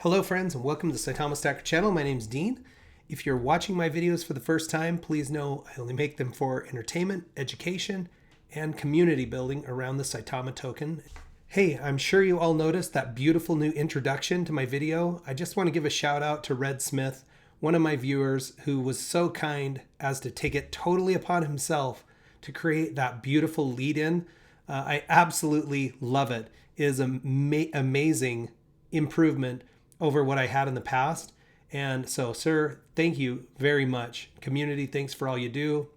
Hello friends and welcome to the Saitama Stacker channel. My name is Dean. If you're watching my videos for the first time, please know I only make them for entertainment, education, and community building around the Saitama token. Hey, I'm sure you all noticed that beautiful new introduction to my video. I just want to give a shout out to Red Smith, one of my viewers who was so kind as to take it totally upon himself to create that beautiful lead-in. I absolutely love it. It is an amazing improvement over what I had in the past. And so, sir, thank you very much. Community, thanks for all you do.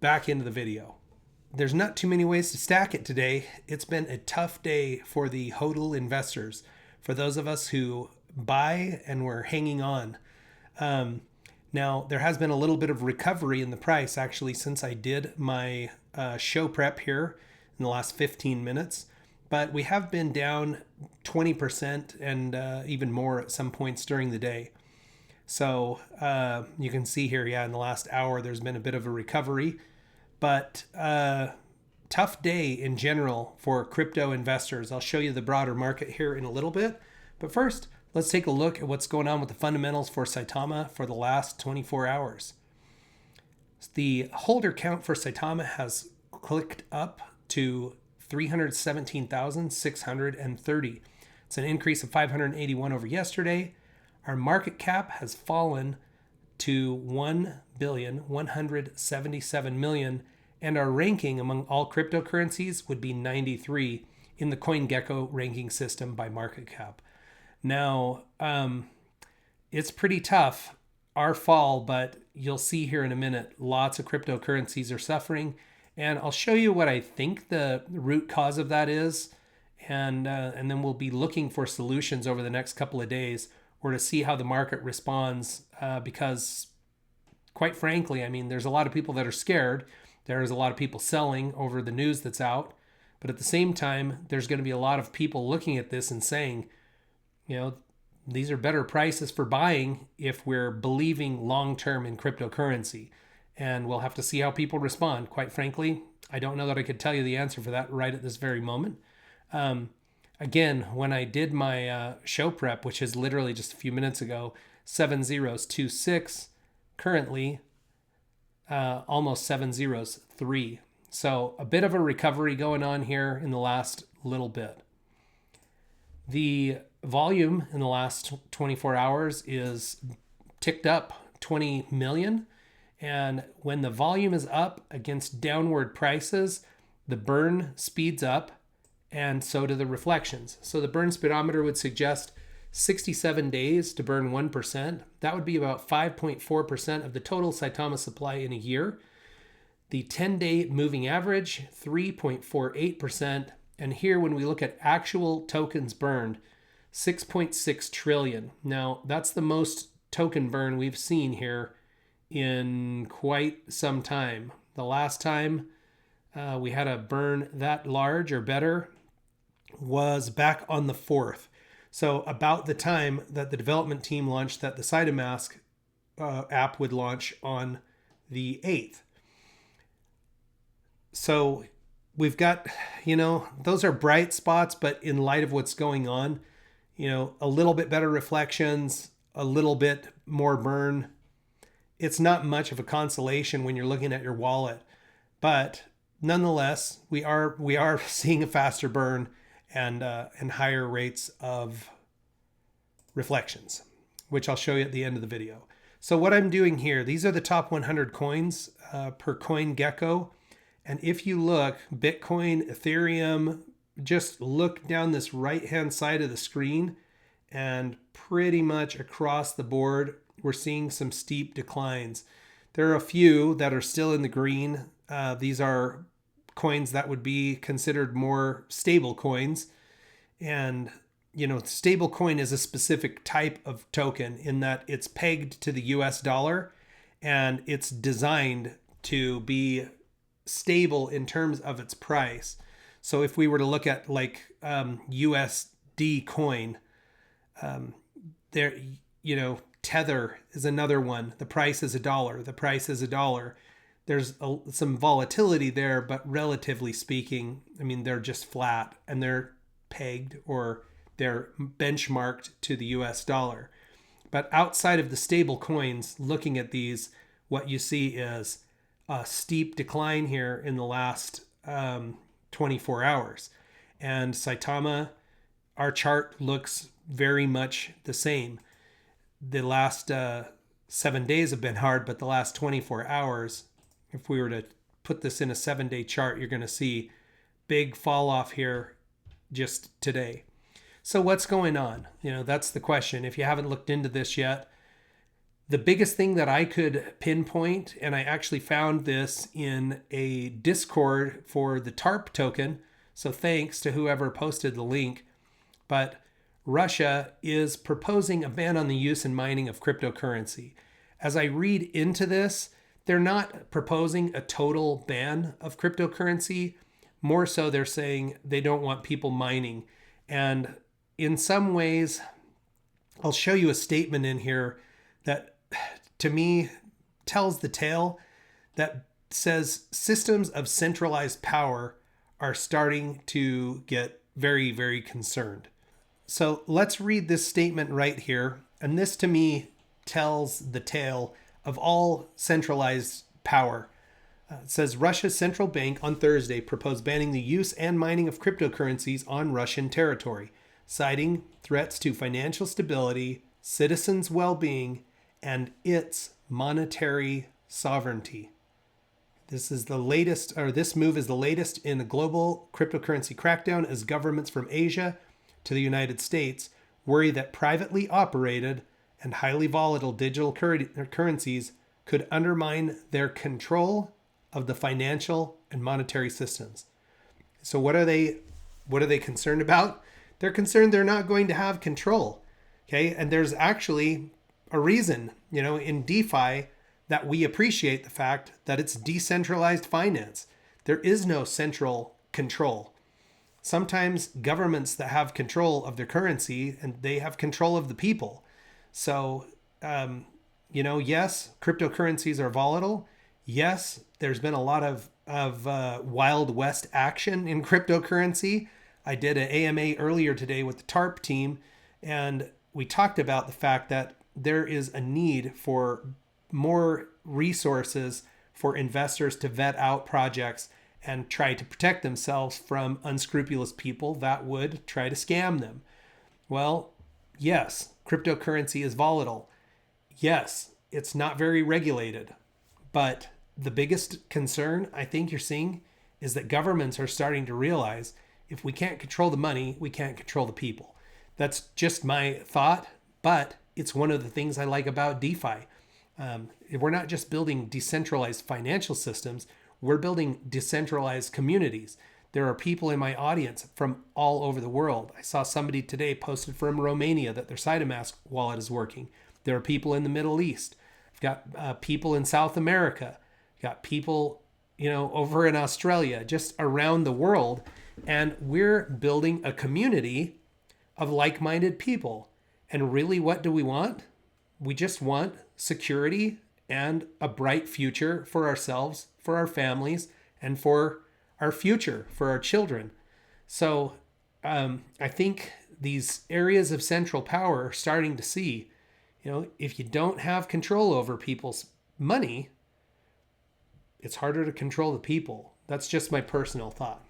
Back into the video. There's not too many ways to stack it today. It's been a tough day for the HODL investors, for those of us who buy and we're hanging on. Now, there has been a little bit of recovery in the price actually since I did my show prep here in the last 15 minutes. But we have been down 20% and even more at some points during the day. So you can see here, in the last hour, there's been a bit of a recovery. But tough day in general for crypto investors. I'll show you the broader market here in a little bit. But first, let's take a look at what's going on with the fundamentals for Saitama for the last 24 hours. The holder count for Saitama has clicked up to 317,630. It's an increase of 581 over yesterday. Our market cap has fallen to 1,177,000,000, and our ranking among all cryptocurrencies would be 93 in the CoinGecko ranking system by market cap. Now, it's pretty tough, our fall, but you'll see here in a minute, lots of cryptocurrencies are suffering. And I'll show you what I think the root cause of that is. And then we'll be looking for solutions over the next couple of days or to see how the market responds. Because quite frankly, I mean, there's a lot of people that are scared. There's a lot of people selling over the news that's out. But at the same time, there's going to be a lot of people looking at this and saying, these are better prices for buying if we're believing long-term in cryptocurrency. And we'll have to see how people respond. Quite frankly, I don't know that I could tell you the answer for that right at this very moment. Again, when I did my show prep, which is literally just a few minutes ago, 7 zeros 2 6, currently almost 7 zeros 3. So a bit of a recovery going on here in the last little bit. The volume in the last 24 hours is ticked up 20 million. And when the volume is up against downward prices, the burn speeds up, and so do the reflections. So the burn speedometer would suggest 67 days to burn 1%. That would be about 5.4% of the total Saitama supply in a year. The 10-day moving average, 3.48%. And here, when we look at actual tokens burned, 6.6 trillion. Now, that's the most token burn we've seen here in quite some time. The last time we had a burn that large or better was back on the 4th. So about the time that the development team launched that the Saitama app would launch on the 8th. So we've got, those are bright spots, but in light of what's going on, a little bit better reflections, a little bit more burn. It's not much of a consolation when you're looking at your wallet, but nonetheless, we are seeing a faster burn and higher rates of reflections, which I'll show you at the end of the video. So what I'm doing here, these are the top 100 coins per CoinGecko, and if you look, Bitcoin, Ethereum, just look down this right-hand side of the screen, and pretty much across the board, we're seeing some steep declines. There are a few that are still in the green. These are coins that would be considered more stable coins. And, stable coin is a specific type of token in that it's pegged to the US dollar and it's designed to be stable in terms of its price. So if we were to look at like USD coin, there, Tether is another one. The price is $1. The price is $1. There's some volatility there, but relatively speaking, I mean, they're just flat and they're pegged or they're benchmarked to the US dollar. But outside of the stable coins, looking at these, what you see is a steep decline here in the last 24 hours. And Saitama, our chart looks very much the same. The last 7 days have been hard, but the last 24 hours, if we were to put this in a 7-day chart, you're going to see big fall off here just today. So what's going on? That's the question. If you haven't looked into this yet, the biggest thing that I could pinpoint, and I actually found this in a Discord for the TARP token, so thanks to whoever posted the link, but Russia is proposing a ban on the use and mining of cryptocurrency. As I read into this, they're not proposing a total ban of cryptocurrency. More so, they're saying they don't want people mining. And in some ways, I'll show you a statement in here that to me tells the tale, that says systems of centralized power are starting to get very, very concerned. So let's read this statement right here. And this to me tells the tale of all centralized power. It says Russia's central bank on Thursday proposed banning the use and mining of cryptocurrencies on Russian territory, citing threats to financial stability, citizens' well-being, and its monetary sovereignty. This move is the latest in a global cryptocurrency crackdown as governments from Asia to the United States worry that privately operated and highly volatile digital currencies could undermine their control of the financial and monetary systems. So what are they concerned about? They're concerned they're not going to have control. Okay. And there's actually a reason, in DeFi that we appreciate the fact that it's decentralized finance. There is no central control. Sometimes governments that have control of their currency and they have control of the people. So, yes, cryptocurrencies are volatile. Yes, there's been a lot of Wild West action in cryptocurrency. I did an AMA earlier today with the TARP team, and we talked about the fact that there is a need for more resources for investors to vet out projects and try to protect themselves from unscrupulous people that would try to scam them. Well, yes, cryptocurrency is volatile. Yes, it's not very regulated. But the biggest concern I think you're seeing is that governments are starting to realize if we can't control the money, we can't control the people. That's just my thought, but it's one of the things I like about DeFi. We're not just building decentralized financial systems, we're building decentralized communities. There are people in my audience from all over the world. I saw somebody today posted from Romania that their Saitama wallet is working. There are people in the Middle East. I've got people in South America. I've got people, over in Australia, just around the world. And we're building a community of like-minded people. And really, what do we want? We just want security and a bright future for ourselves, for our families, and for our future, for our children. So I think these areas of central power are starting to see, if you don't have control over people's money, it's harder to control the people. That's just my personal thought.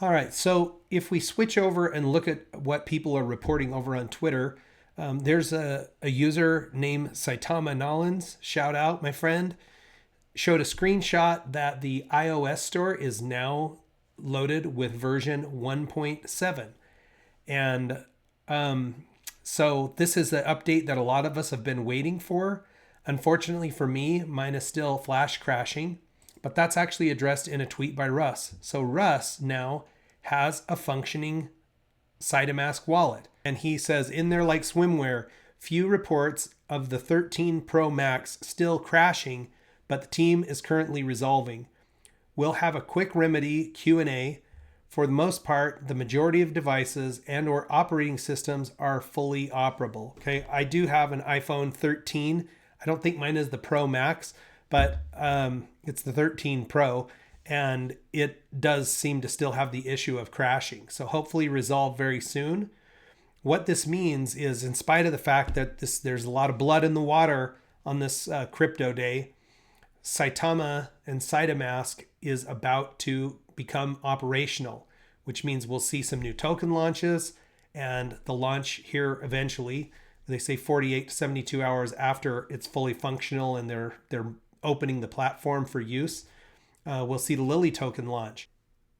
All right, so if we switch over and look at what people are reporting over on Twitter, there's a user named Saitama Nolans, shout out, my friend, showed a screenshot that the iOS store is now loaded with version 1.7. And so this is the update that a lot of us have been waiting for. Unfortunately for me, mine is still flash crashing, but that's actually addressed in a tweet by Russ. So Russ now has a functioning Saitama wallet. And he says, in there like swimwear, few reports of the 13 Pro Max still crashing, but the team is currently resolving. We'll have a quick remedy Q&A. For the most part, the majority of devices and or operating systems are fully operable. Okay, I do have an iPhone 13. I don't think mine is the Pro Max, but it's the 13 Pro, and it does seem to still have the issue of crashing. So hopefully resolved very soon. what this means is, in spite of the fact that there's a lot of blood in the water on this crypto day, Saitama and Saitamask is about to become operational, which means we'll see some new token launches, and the launch here eventually, they say 48 to 72 hours after it's fully functional and they're opening the platform for use, we'll see the Lily token launch.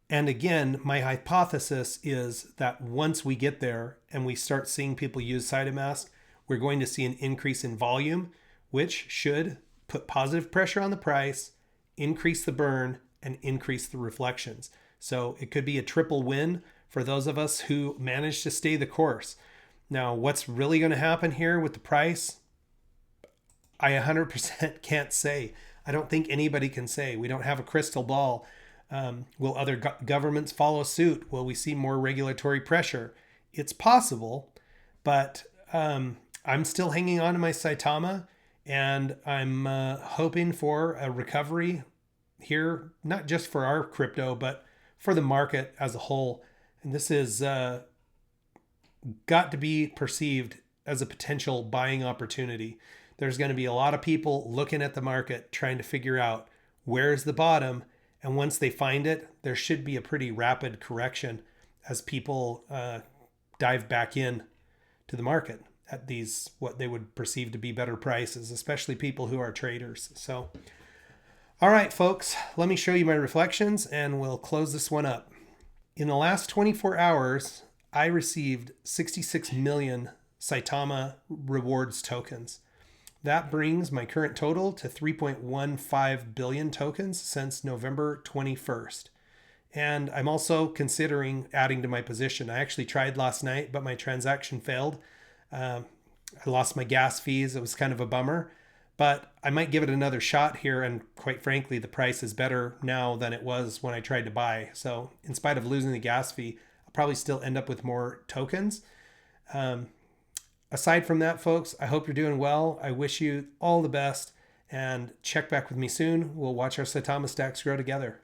And again, my hypothesis is that once we get there and we start seeing people use Saitamask, we're going to see an increase in volume, which should put positive pressure on the price, increase the burn, and increase the reflections. So it could be a triple win for those of us who manage to stay the course. Now, what's really going to happen here with the price? I 100% can't say. I don't think anybody can say. We don't have a crystal ball. Will other governments follow suit? Will we see more regulatory pressure? It's possible, but I'm still hanging on to my Saitama, and I'm hoping for a recovery here, not just for our crypto, but for the market as a whole. And this is got to be perceived as a potential buying opportunity. There's going to be a lot of people looking at the market, trying to figure out where's the bottom. And once they find it, there should be a pretty rapid correction as people dive back in to the market at these, what they would perceive to be better prices, especially people who are traders. So, all right, folks, let me show you my reflections and we'll close this one up. In the last 24 hours, I received 66 million Saitama rewards tokens. That brings my current total to 3.15 billion tokens since November 21st. And I'm also considering adding to my position. I actually tried last night, but my transaction failed. I lost my gas fees. It was kind of a bummer, but I might give it another shot here. And quite frankly, the price is better now than it was when I tried to buy. So in spite of losing the gas fee, I'll probably still end up with more tokens. Aside from that, folks, I hope you're doing well. I wish you all the best, and check back with me soon. We'll watch our Saitama stacks grow together.